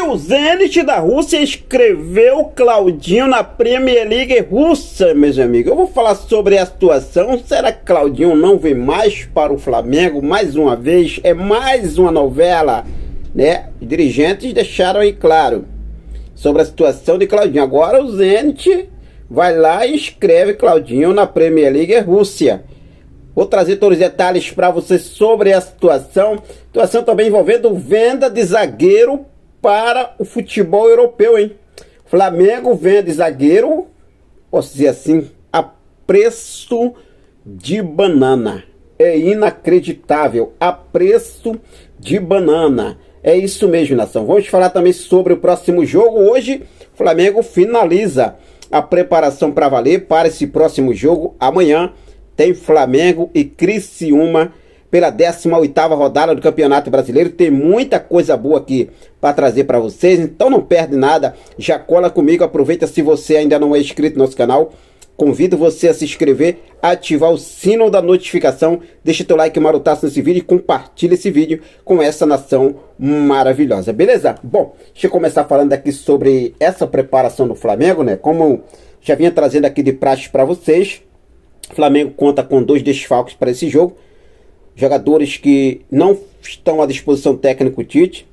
E o Zenit da Rússia inscreveu Claudinho na Premier League russa, meus amigos. Eu vou falar sobre a situação. Será que Claudinho não vem mais para o Flamengo? Mais uma vez, é mais uma novela, né? Os dirigentes deixaram aí claro sobre a situação de Claudinho. Agora o Zenit vai lá e inscreve Claudinho na Premier League Rússia. Vou trazer todos os detalhes para vocês sobre a situação. Situação também envolvendo venda de zagueiro para o futebol europeu, hein? Flamengo vende zagueiro, posso dizer assim, a preço de banana. É inacreditável, a preço de banana. É isso mesmo, nação. Vamos falar também sobre o próximo jogo. Hoje, o Flamengo finaliza a preparação para valer para esse próximo jogo. Amanhã tem Flamengo e Criciúma pela 18ª rodada do Campeonato Brasileiro. Tem muita coisa boa aqui para trazer para vocês, então não perde nada, já cola comigo, aproveita. Se você ainda não é inscrito no nosso canal, convido você a se inscrever, ativar o sino da notificação, deixa teu like marutaço nesse vídeo e compartilha esse vídeo com essa nação maravilhosa, beleza? Bom, deixa eu começar falando aqui sobre essa preparação do Flamengo, né? Como já vinha trazendo aqui de praxe para vocês, o Flamengo conta com 2 desfalques para esse jogo, jogadores que não estão à disposição técnico Tite,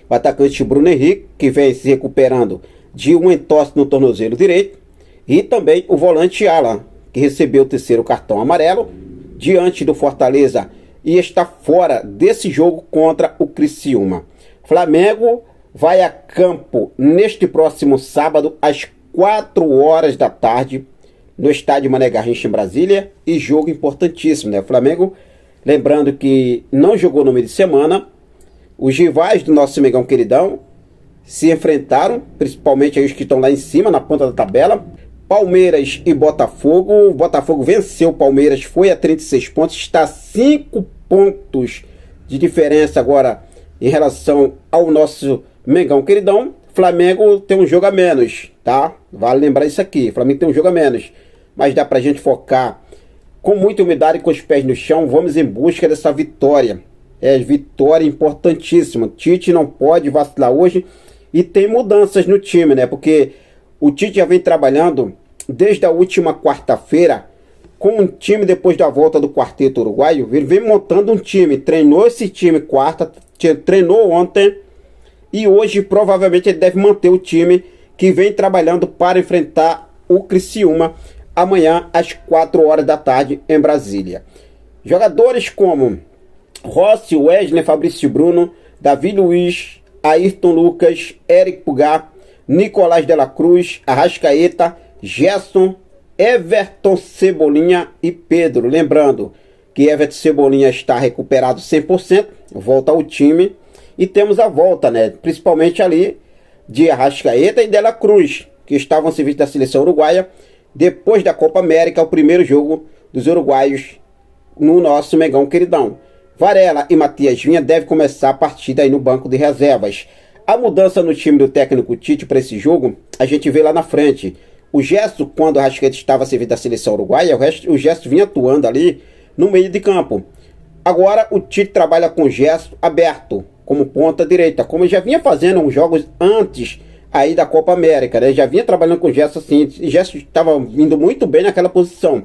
o atacante Bruno Henrique, que vem se recuperando de um entorse no tornozelo direito, e também o volante Alan, que recebeu o 3º cartão amarelo diante do Fortaleza e está fora desse jogo contra o Criciúma. Flamengo vai a campo neste próximo sábado às 4 horas da tarde no estádio Mané Garrincha em Brasília, e jogo importantíssimo, né? O Flamengo, lembrando que não jogou no meio de semana, os rivais do nosso Mengão queridão se enfrentaram, principalmente aí os que estão lá em cima, na ponta da tabela, Palmeiras e Botafogo. O Botafogo venceu o Palmeiras, foi a 36 pontos, está a 5 pontos de diferença agora em relação ao nosso Mengão queridão. Flamengo tem um jogo a menos, tá? Vale lembrar isso aqui, Flamengo tem um jogo a menos, mas dá pra gente focar com muita humildade e com os pés no chão. Vamos em busca dessa vitória. É vitória importantíssima. Tite não pode vacilar hoje, e tem mudanças no time, né? Porque o Tite já vem trabalhando desde a última quarta-feira com um time depois da volta do quarteto uruguaio. Ele vem montando um time, treinou esse time quarta, treinou ontem, e hoje provavelmente ele deve manter o time que vem trabalhando para enfrentar o Criciúma amanhã às 4 horas da tarde em Brasília. Jogadores como Rossi, Wesley, Fabrício Bruno, Davi Luiz, Ayrton Lucas, Eric Pulgar, Nicolás de la Cruz, Arrascaeta, Gerson, Everton Cebolinha e Pedro. Lembrando que Everton Cebolinha está recuperado 100%, volta ao time, e temos a volta, né? Principalmente ali de Arrascaeta e de la Cruz, que estavam servindo da seleção uruguaia depois da Copa América, o primeiro jogo dos uruguaios no nosso Mengão queridão. Varela e Matias Vinha devem começar a partida aí no banco de reservas. A mudança no time do técnico Tite para esse jogo, a gente vê lá na frente. O Gerson, quando o Arrascaeta estava servindo da seleção uruguaia, o Gerson vinha atuando ali no meio de campo. Agora o Tite trabalha com o Gerson aberto, como ponta direita, como já vinha fazendo uns jogos antes aí da Copa América, né? Já vinha trabalhando com o Gerson assim, e Gerson estava vindo muito bem naquela posição.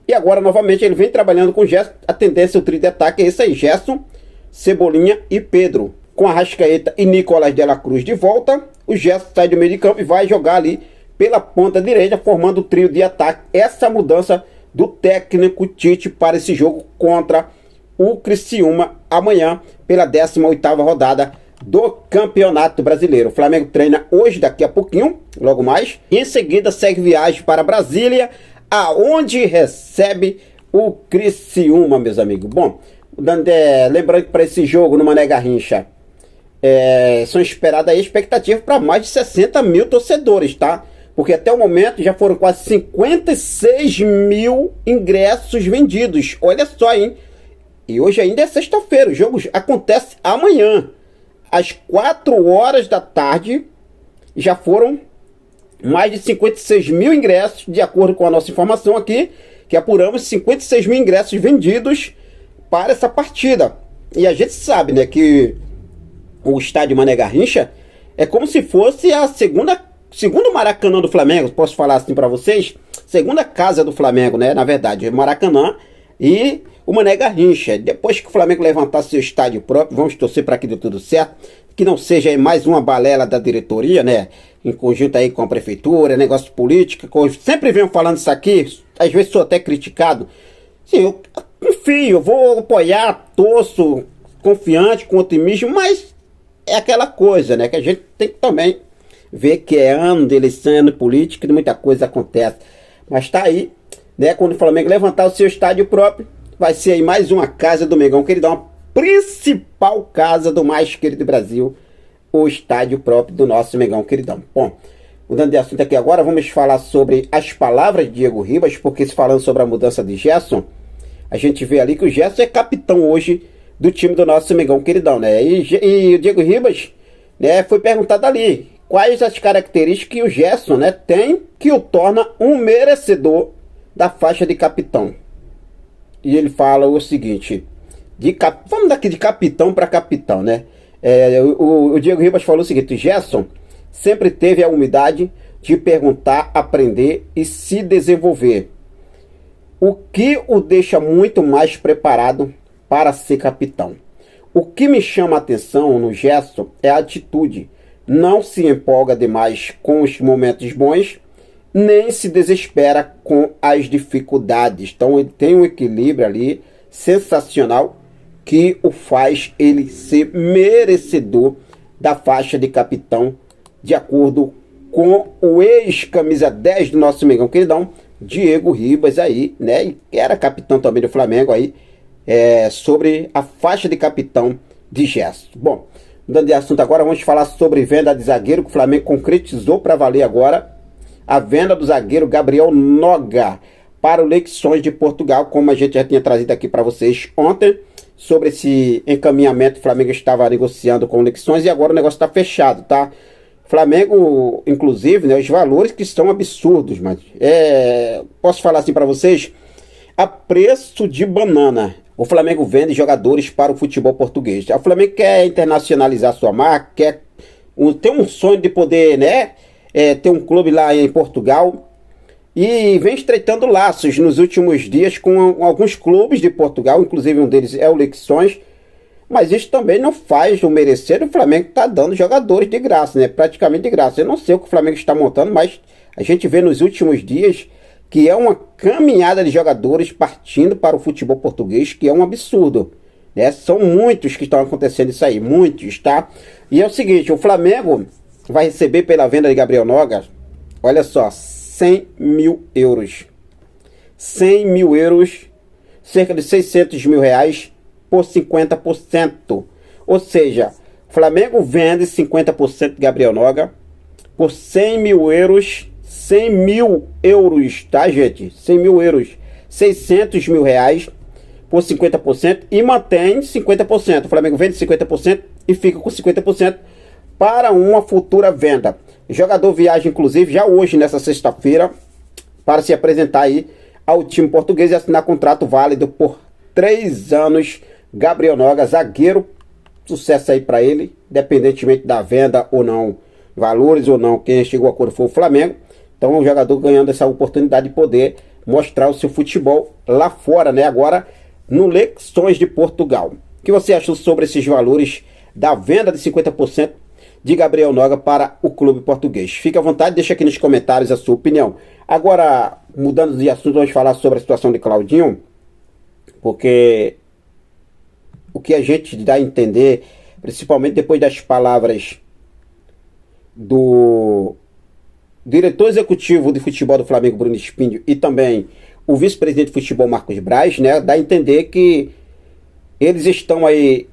E agora, novamente, ele vem trabalhando com o Gerson. A tendência, o trio de ataque é esse aí: Gerson, Cebolinha e Pedro. Com Arrascaeta e Nicolás de la Cruz de volta, o Gerson sai do meio de campo e vai jogar ali pela ponta direita, formando o trio de ataque. Essa mudança do técnico Tite para esse jogo contra o Criciúma amanhã, pela 18ª rodada do Campeonato Brasileiro. O Flamengo treina hoje, daqui a pouquinho, logo mais, e em seguida segue viagem para Brasília, aonde recebe o Criciúma, meus amigos. Bom, lembrando que para esse jogo no Mané Garrincha são esperadas aí expectativas para mais de 60 mil torcedores, tá? Porque até o momento já foram quase 56 mil ingressos vendidos. Olha só, hein? E hoje ainda é sexta-feira, o jogo acontece amanhã às 4 horas da tarde. Já foram mais de 56 mil ingressos, de acordo com a nossa informação aqui, que apuramos 56 mil ingressos vendidos para essa partida. E a gente sabe, né, que o estádio Mané Garrincha, é como se fosse a segundo Maracanã do Flamengo, posso falar assim para vocês? Segunda casa do Flamengo, né? Na verdade, o Maracanã e o Mané Garrincha. Depois que o Flamengo levantar seu estádio próprio, vamos torcer para que dê tudo certo, que não seja aí mais uma balela da diretoria, né? Em conjunto aí com a prefeitura, negócio político, eu sempre venho falando isso aqui, às vezes sou até criticado. Sim, eu confio, eu vou apoiar, torço, confiante, com otimismo, mas é aquela coisa, né? Que a gente tem que também ver que é ano de eleição, ano político, e muita coisa acontece. Mas tá aí, né? Quando o Flamengo levantar o seu estádio próprio, vai ser aí mais uma casa do Mengão Queridão, a principal casa do mais querido Brasil, o estádio próprio do nosso Mengão Queridão. Bom, mudando de assunto aqui agora, vamos falar sobre as palavras de Diego Ribas, porque se falando sobre a mudança de Gerson, a gente vê ali que o Gerson é capitão hoje do time do nosso Mengão Queridão, né? E o Diego Ribas, né, foi perguntado ali quais as características que o Gerson, né, tem que o torna um merecedor da faixa de capitão. E ele fala o seguinte, vamos daqui de capitão para capitão, né? O Diego Ribas falou o seguinte: Gerson sempre teve a humildade de perguntar, aprender e se desenvolver, o que o deixa muito mais preparado para ser capitão. O que me chama a atenção no Gerson é a atitude. Não se empolga demais com os momentos bons, nem se desespera com as dificuldades. Então ele tem um equilíbrio ali sensacional que o faz ele ser merecedor da faixa de capitão, de acordo com o ex-camisa 10 do nosso Mengão Queridão, Diego Ribas aí, né? E era capitão também do Flamengo aí, sobre a faixa de capitão de Gerson. Bom, mudando de assunto agora, vamos falar sobre venda de zagueiro, que o Flamengo concretizou para valer agora a venda do zagueiro Gabriel Noga para o Lecções de Portugal, como a gente já tinha trazido aqui para vocês ontem, sobre esse encaminhamento. O Flamengo estava negociando com o Lecções e agora o negócio está fechado, tá? Flamengo, inclusive, né, os valores que são absurdos, mas posso falar assim para vocês, a preço de banana. O Flamengo vende jogadores para o futebol português. O Flamengo quer internacionalizar sua marca, quer ter um sonho de poder, né, ter um clube lá em Portugal, e vem estreitando laços nos últimos dias com alguns clubes de Portugal, inclusive um deles é o Lecções, mas isso também não faz o merecer. O Flamengo está dando jogadores de graça, né, praticamente de graça. Eu não sei o que o Flamengo está montando, mas a gente vê nos últimos dias que é uma caminhada de jogadores partindo para o futebol português, que é um absurdo, né? São muitos que estão acontecendo isso aí, muitos, tá? E é o seguinte, o Flamengo vai receber pela venda de Gabriel Noga, olha só, 100 mil euros. 100 mil euros, cerca de 600 mil reais por 50%. Ou seja, o Flamengo vende 50% de Gabriel Noga por 100 mil euros, 100 mil euros, tá, gente? 100 mil euros, 600 mil reais por 50% e mantém 50%. O Flamengo vende 50% e fica com 50% para uma futura venda. O jogador viaja, inclusive, já hoje, nessa sexta-feira, para se apresentar aí ao time português e assinar contrato válido por 3 anos. Gabriel Noga, zagueiro, sucesso aí para ele, independentemente da venda ou não, valores ou não, quem chegou a acordo foi o Flamengo. Então o jogador ganhando essa oportunidade de poder mostrar o seu futebol lá fora, né? Agora no Lecções de Portugal. O que você achou sobre esses valores da venda de 50% de Gabriel Noga para o clube português? Fique à vontade, deixa aqui nos comentários a sua opinião. Agora, mudando de assunto, vamos falar sobre a situação de Claudinho, porque o que a gente dá a entender, principalmente depois das palavras do diretor executivo de futebol do Flamengo, Bruno Spindel, e também o vice-presidente de futebol, Marcos Braz, né, dá a entender que eles estão aí,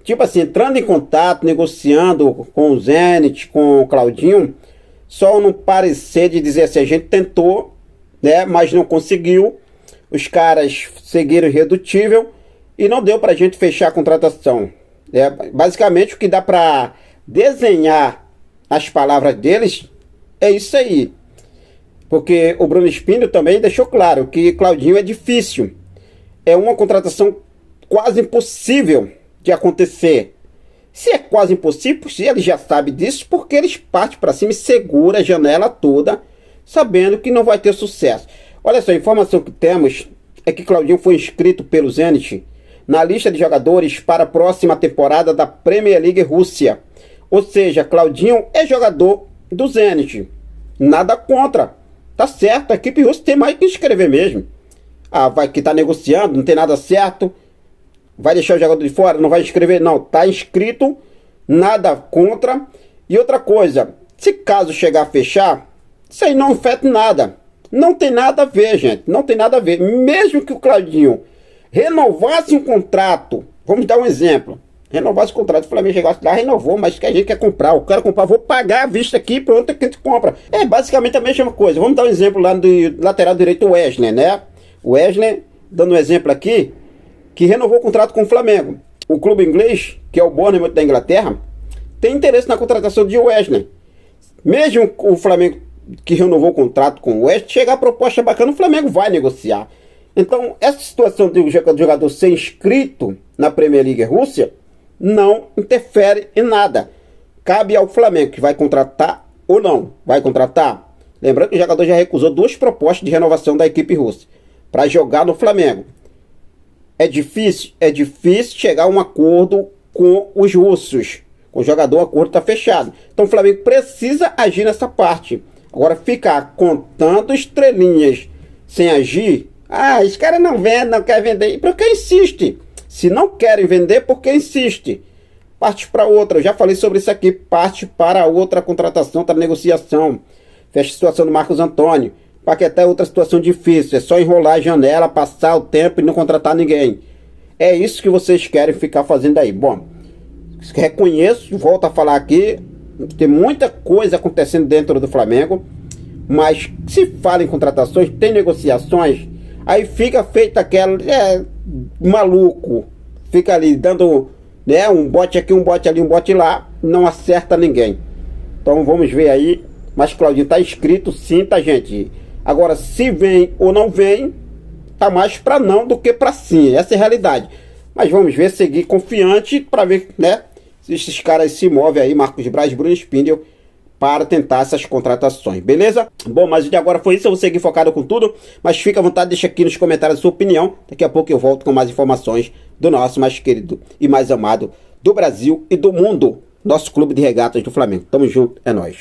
tipo assim, entrando em contato, negociando com o Zenit, com o Claudinho, só não parecer de dizer assim, a gente tentou, né, mas não conseguiu, os caras seguiram irredutível e não deu pra gente fechar a contratação. Basicamente o que dá pra desenhar as palavras deles é isso aí. Porque o Bruno Spindel também deixou claro que Claudinho é difícil. É uma contratação quase impossível de acontecer. Se é quase impossível, se ele já sabe disso, porque eles partem para cima e segura a janela toda, sabendo que não vai ter sucesso. Olha só, a informação que temos é que Claudinho foi inscrito pelo Zenit na lista de jogadores para a próxima temporada da Premier League Rússia. Ou seja, Claudinho é jogador do Zenit. Nada contra. Tá certo, a equipe russa tem mais que inscrever mesmo. Ah, vai que tá negociando, não tem nada certo. Vai deixar o jogador de fora? Não vai inscrever? Não, tá inscrito, nada contra. E outra coisa, se caso chegar a fechar, isso aí não afeta nada. Não tem nada a ver, gente. Não tem nada a ver. Mesmo que o Claudinho renovasse um contrato, vamos dar um exemplo. Renovasse o contrato, o Flamengo chegasse lá, renovou, mas que a gente quer comprar. Eu quero comprar, vou pagar à vista aqui, pronto, que a gente compra. É basicamente a mesma coisa. Vamos dar um exemplo lá do lateral direito, o Wesley, né? O Wesley, dando um exemplo aqui, que renovou o contrato com o Flamengo. O clube inglês, que é o Bournemouth da Inglaterra, tem interesse na contratação de Wesley. Mesmo o Flamengo que renovou o contrato com o Wesley, chegar a proposta bacana, o Flamengo vai negociar. Então, essa situação de o jogador ser inscrito na Premier League Rússia não interfere em nada. Cabe ao Flamengo, que vai contratar ou não. Vai contratar? Lembrando que o jogador já recusou 2 propostas de renovação da equipe russa para jogar no Flamengo. É difícil chegar a um acordo com os russos. Com o jogador, o acordo está fechado. Então o Flamengo precisa agir nessa parte. Agora, ficar contando estrelinhas sem agir, os caras não vendem, não querem vender. E por que insiste? Se não querem vender, por que insiste? Parte para outra. Eu já falei sobre isso aqui. Parte para outra contratação, outra negociação. Fecha a situação do Marcos Antônio. Paquetá é outra situação difícil. É só enrolar a janela, passar o tempo e não contratar ninguém. É isso que vocês querem ficar fazendo aí. Bom, reconheço, volto a falar aqui, tem muita coisa acontecendo dentro do Flamengo, mas se fala em contratações, tem negociações, aí fica feita aquela, maluco, fica ali dando, né, um bote aqui, um bote ali, um bote lá, não acerta ninguém. Então vamos ver aí, mas Claudinho tá inscrito sim, tá, gente? Agora, se vem ou não vem, tá mais para não do que para sim, essa é a realidade. Mas vamos ver, seguir confiante para ver, né, se esses caras se movem aí, Marcos Braz, Bruno Spindel, para tentar essas contratações, beleza? Bom, mas de agora foi isso, eu vou seguir focado com tudo, mas fica à vontade, deixa aqui nos comentários a sua opinião, daqui a pouco eu volto com mais informações do nosso mais querido e mais amado do Brasil e do mundo, nosso clube de regatas do Flamengo. Tamo junto, é nóis.